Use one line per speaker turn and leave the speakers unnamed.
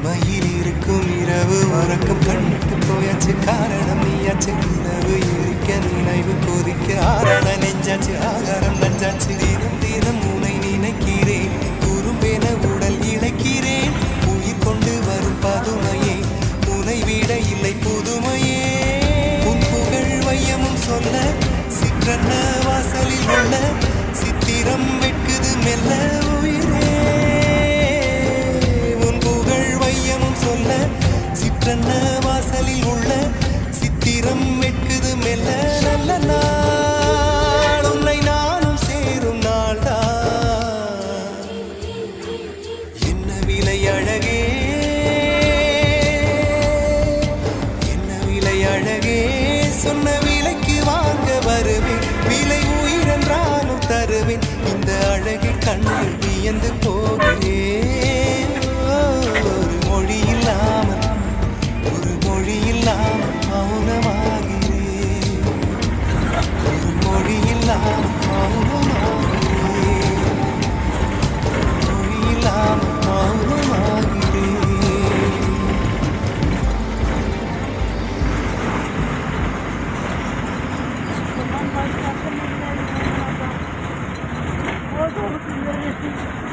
தனிமையில் இருக்கும் இரவு உறக்கம் கண்ணுக்கு போயாச்சு காரணம் நீயாச்சு நிலவு எரிக்க நினைவு கொதிக்க ஆரண நெஞ்சாச்சு ஆகாரம் நஞ்சாச்சு தினம் தினம் உனை நினைக்கிறேன் குறும்பென உடல் இழைக்கிறேன் உயிர் கொண்டு வரும் பதுமையே உனை விட இல்லை புதுமையே உன் புகழ் வையமும் சொல்ல சிற்றன்ன வாசலில் உள்ள சித்திரம் வெட்குது மெல்ல உயிரே சொல்ல சிற்றன்ன வாசலில் உள்ள சித்திரம் வெட்குது மெல்ல நல்ல நாள் உன்னை நானும் சேரும் நாள்தான் என்ன விலை அழகே என்ன விலை அழகே சொன்ன விலைக்கு வாங்க வருவேன் விலை உயிரென்றாலும் தருவேன் இந்த அழகை கண்டு வியந்து போகிறேன் ஒரு மொழி இல்லாமல் மௌனமாகிறேன் ஒரு மொழி இல்லாமல் மௌனமாகிறேன் மொழி இல்லாமல் மௌனமாகிறேன்
Oldu mu?